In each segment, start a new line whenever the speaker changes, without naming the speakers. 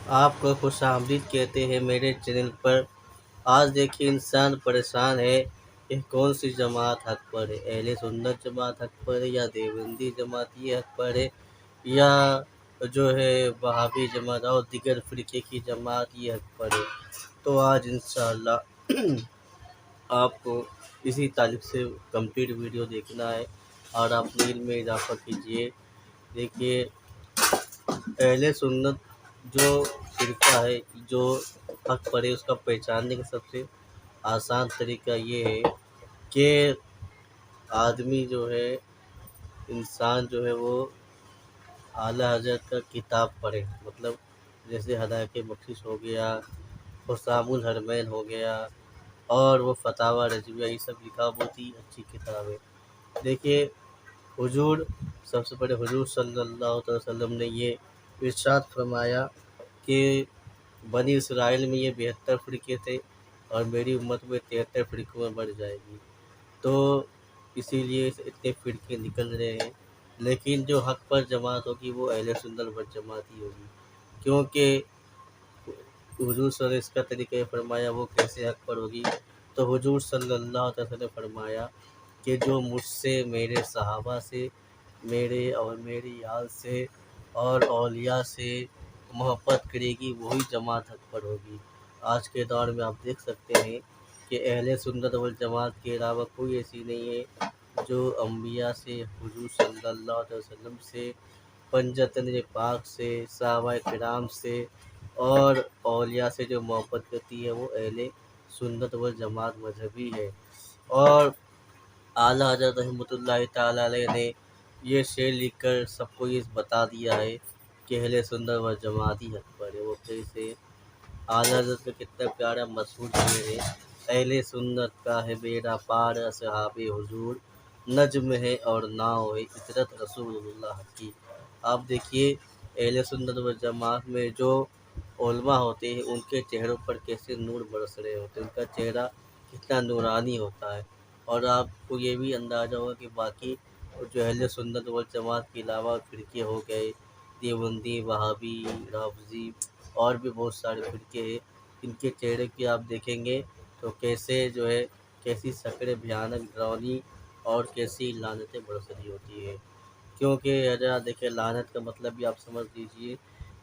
آپ کو خوش آمدید کہتے ہیں میرے چینل پر۔ آج دیکھیے انسان پریشان ہے کہ کون سی جماعت حق پر ہے، اہل سنت جماعت حق پر ہے یا دیوبندی جماعت یہ حق پر ہے، یا جو ہے وہابی جماعت اور دیگر فرقے کی جماعت یہ حق پر ہے۔ تو آج انشاءاللہ آپ کو اسی تعلق سے کمپلیٹ ویڈیو دیکھنا ہے اور اپنے علم میں اضافہ کیجیے۔ دیکھیے اہل سنت جو فرقہ ہے جو حق پر ہے، اس کا پہچاننے کا سب سے آسان طریقہ یہ ہے کہ آدمی جو ہے، انسان جو ہے وہ اعلیٰ حضرت کا کتاب پڑھے، مطلب جیسے ہدایت بخشش ہو گیا، حسام الحرمین ہو گیا، اور وہ فتاوی رضویہ، یہ سب لکھا بہت ہی اچھی کتاب ہے۔ دیکھیے حضور، سب سے پہلے حضور صلی اللہ علیہ وسلم نے یہ ارشاد فرمایا کہ بنی اسرائیل میں یہ 72 فرقے تھے اور میری امت میں 73 فرقوں میں بڑھ جائے گی، تو اسی لیے اتنے فرقے نکل رہے ہیں۔ لیکن جو حق پر جماعت ہوگی وہ اہل سنت والجماعت ہی ہوگی، کیونکہ حضور صلی اللہ علیہ وسلم کا طریقہ فرمایا وہ کیسے حق پر ہوگی۔ تو حضور صلی اللہ علیہ وسلم نے فرمایا کہ جو مجھ سے، میرے صحابہ سے، میرے اور میری آل سے اور اولیاء سے محبت کرے گی وہی جماعت حق پر ہوگی۔ آج کے دور میں آپ دیکھ سکتے ہیں کہ اہل سنت والجماعت کے علاوہ کوئی ایسی نہیں ہے جو انبیاء سے، حضور صلی اللہ علیہ وسلم سے، پنجتن پاک سے، صحابہ کرام سے اور اولیاء سے جو محبت کرتی ہے وہ اہل سنت والجماعت مذہبی ہے۔ اور اعلیٰ حضرت رحمۃ اللہ تعالیٰ علیہ نے یہ شعر لکھ کر سب کو یہ بتا دیا ہے کہ اہل سنت والجماعت ہی حق پر ہے۔ وہ کیسے؟ اعلیٰ حضرت کا کتنا پیارا مشہور شعر ہے: اہل سنت کا ہے بیڑا پار اصحاب حضور، نجم ہے اور ناؤ ہے اطرت رسول اللہ کی۔ آپ دیکھیے اہل سنت والجماعت میں جو علماء ہوتے ہیں ان کے چہروں پر کیسے نور برس رہے ہوتے ہیں، ان کا چہرہ کتنا نورانی ہوتا ہے۔ اور آپ کو یہ بھی اندازہ ہوگا کہ باقی جو اہل سنت والجماعت کے علاوہ فرقے ہو گئے، دیوبندی، وہابی، رافضی اور بھی بہت سارے فرقے ہیں، ان کے چہرے کی آپ دیکھیں گے تو کیسے جو ہے، کیسی شکلیں بھیانک ڈراؤنی اور کیسی لعنتیں برس رہی ہوتی ہے۔ کیونکہ اگر دیکھیں لعنت کا مطلب بھی آپ سمجھ لیجئے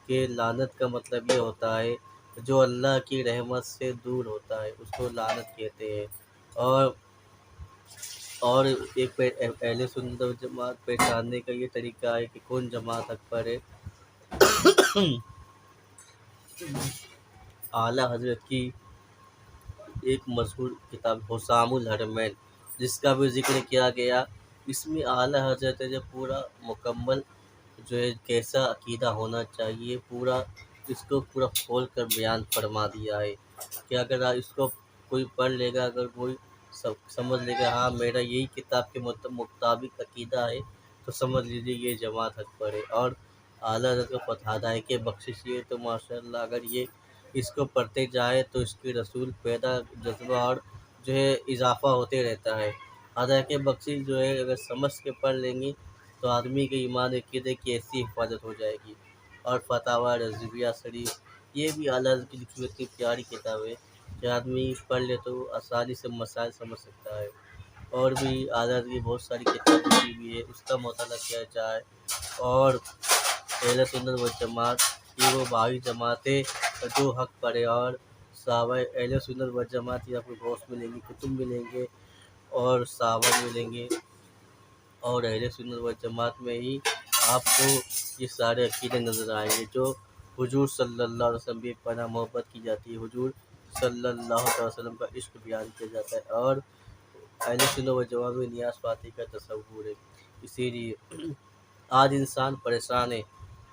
کہ لعنت کا مطلب یہ ہوتا ہے جو اللہ کی رحمت سے دور ہوتا ہے، اس کو لعنت کہتے ہیں۔ اور ایک اہل سنت و جماعت پہچاننے کا یہ طریقہ ہے کہ کون جماعت حق پر ہے۔ اعلیٰ حضرت کی ایک مشہور کتاب حسام الحرمین، جس کا بھی ذکر کیا گیا، اس میں اعلیٰ حضرت نے پورا مکمل جو ہے کیسا عقیدہ ہونا چاہیے، پورا اس کو پورا کھول کر بیان فرما دیا ہے کہ اگر اس کو کوئی پڑھ لے گا، اگر کوئی سمجھ لے گا ہاں میرا یہی کتاب کے مطابق عقیدہ ہے، تو سمجھ لیجیے یہ جماعت حق پر ہے۔ اور اعلیٰ حضرت کو ہدایت بخشش یہ تو ماشاء اللہ اگر یہ اس کو پڑھتے جائے تو اس کے رسول پیدا جذبہ اور جو ہے اضافہ ہوتے رہتا ہے۔ ہدایت بخشش جو ہے اگر سمجھ کے پڑھ لیں گے تو آدمی کے ایمان عقیدے کی ایسی حفاظت ہو جائے گی۔ اور فتاوی رضویہ شریف یہ بھی اعلیٰ حضرت کی لکھی ہوئی اتنی پیاری کتاب ہے کہ آدمی پڑھ لے تو آسانی سے مسائل سمجھ سکتا ہے۔ اور بھی اعلیٰ حضرت کی بہت ساری کتابیں لکھی ہوئی ہے، اس کا مطالعہ کیا جائے۔ اور اہل سنت والجماعت یہ وہ باقی جماعتیں جو حق پر ہے، اور صحابہ اہل سنت والجماعت کی آپ کو غوث ملیں گے، کتب ملیں گے اور صحابہ ملیں گے، اور اہل سنت والجماعت میں ہی آپ کو یہ سارے عقیدے نظر آئیں گے جو حضور صلی اللہ علیہ وسلم کی پناہ محبت کی جاتی ہے، حضور صلی اللہ علیہ وسلم کا عشق بیان کیا جاتا ہے، اور اہل سنت والجماعت میں نیاز فاتح کا تصور ہے۔ اسی لیے آج انسان پریشان ہے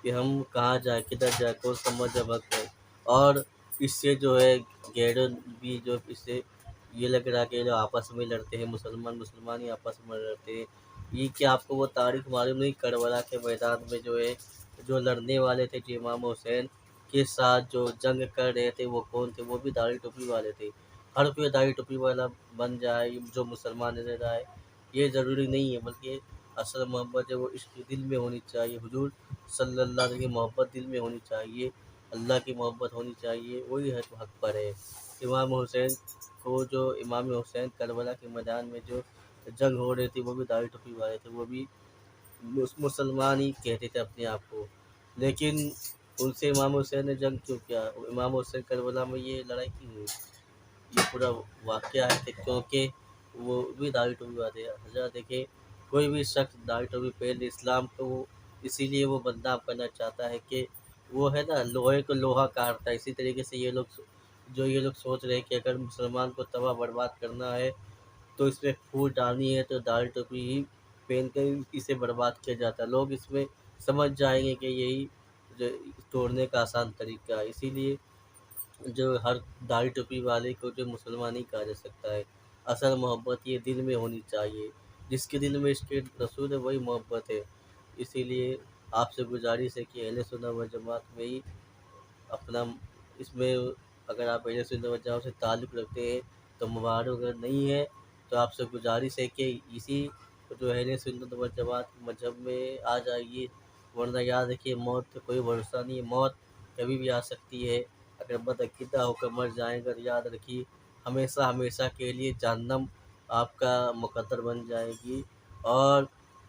کہ ہم کہاں جائیں، کدھر جائیں، کون سا مذہب حق ہے۔ اور اس سے جو ہے غیروں بھی جو اس سے یہ لگ رہا ہے کہ لوگ آپس میں لڑتے ہیں، مسلمان ہی آپس میں لڑتے ہیں۔ یہ کہ آپ کو وہ تاریخ معلوم نہیں، کربلا کے میدان میں جو ہے جو لڑنے والے تھے، جو امام حسین کے ساتھ جو جنگ کر رہے تھے وہ کون تھے؟ وہ بھی داڑھی ٹوپی والے تھے۔ ہر کوئی داڑھی ٹوپی والا بن جائے جو مسلمان نظر آئے یہ ضروری نہیں ہے، بلکہ اصل محبت جو وہ عشق دل میں ہونی چاہیے، حضور صلی اللہ علیہ وسلم کی محبت دل میں ہونی چاہیے۔ اللہ کی محبت ہونی چاہیے، وہی حق پر ہے۔ امام حسین کو جو امام حسین کربلا کے میدان میں جو جنگ ہو رہی تھی، وہ بھی داڑھی ٹوپی والے تھے، وہ بھی مسلمان ہی کہتے تھے اپنے آپ کو، لیکن ان سے امام حسین نے جنگ کیوں کیا؟ امام حسین کربلا میں یہ لڑائی کیوں ہوئی؟ یہ پورا واقعہ ہے کہ کیونکہ وہ بھی داڑھی ٹوپی والے ہیں۔ حضرت دیکھیں، کوئی بھی شخص داڑھی ٹوپی پہن لے اسلام کو، اسی لیے وہ بدنام کرنا چاہتا ہے کہ وہ ہے نا لوہے کو لوہا کاٹتا ہے۔ اسی طریقے سے یہ لوگ سوچ رہے ہیں کہ اگر مسلمان کو تباہ برباد کرنا ہے تو اس میں پھوٹ ڈالنی ہے تو داڑھی ٹوپی ہی پہن کر اسے برباد کیا جاتا ہے۔ لوگ اس میں سمجھ جائیں گے کہ یہی جو توڑنے کا آسان طریقہ ہے، اسی لیے جو ہر داڑھی ٹوپی والے کو جو مسلمان ہی کہا جا سکتا ہے۔ اصل محبت یہ دل میں ہونی چاہیے، جس کے دل میں عشق رسول ہے وہی محبت ہے۔ اسی لیے آپ سے گزارش ہے کہ اہل سنت و جماعت میں ہی اپنا اس میں اگر آپ اہل سنت و جماعت سے تعلق رکھتے ہیں تو مبارک، اگر نہیں ہے تو آپ سے گزارش ہے کہ اسی جو اہل سنت و جماعت مذہب میں آ جائیے، ورنہ یاد رکھیے موت کا کوئی بھروسہ نہیں ہے، موت کبھی بھی آ سکتی ہے۔ اگر بدعقیدہ ہو کر مر جائیں گا تو یاد رکھیے ہمیشہ ہمیشہ کے لیے جہنم آپ کا مقدر بن جائے گی۔ اور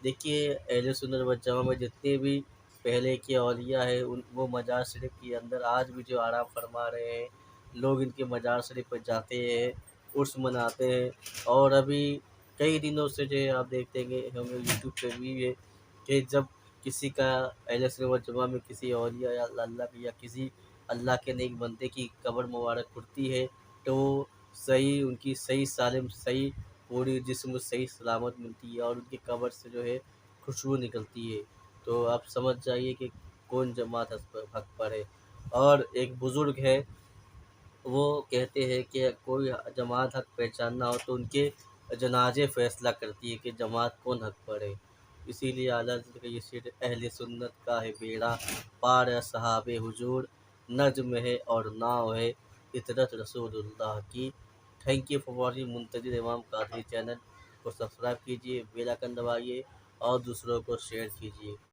دیکھیے اہل سنت و جماعت میں جتنے بھی پہلے کے اولیاء ہیں وہ مزار شریف کے اندر آج بھی جو آرام فرما رہے ہیں، لوگ ان کے مزار شریف پر جاتے ہیں، عرس مناتے ہیں۔ اور ابھی کئی دنوں سے جو ہے آپ دیکھتے ہیں کہ ہمیں یوٹیوب پہ بھی ہے کہ جب کسی کا اہل سنت و جماعت میں کسی اولیاء یا اللہ کی یا کسی اللہ کے نیک بندے کی قبر مبارک کھلتی ہے تو صحیح ان کی صحیح سالم صحیح پوری جسم صحیح سلامت ملتی ہے اور ان کی قبر سے جو ہے خوشبو نکلتی ہے۔ تو آپ سمجھ جائیے کہ کون جماعت حق پر ہے۔ اور ایک بزرگ ہے، وہ کہتے ہیں کہ کوئی جماعت حق پہچاننا ہو تو ان کے جنازے فیصلہ کرتی ہے کہ جماعت کون حق پر ہے۔ اسی لیے اعلیٰ حضرت کا یہ شعر اہل سنت کا ہے بیڑا پار صحاب حضور، نجم ہے اور ناؤ ہے اطرت رسول اللہ کی۔ تھینک یو فار واچنگ منتظر امام قادری چینل کو سبسکرائب کیجیے، بیل آئکن دبائیے اور دوسروں کو شیئر کیجیے۔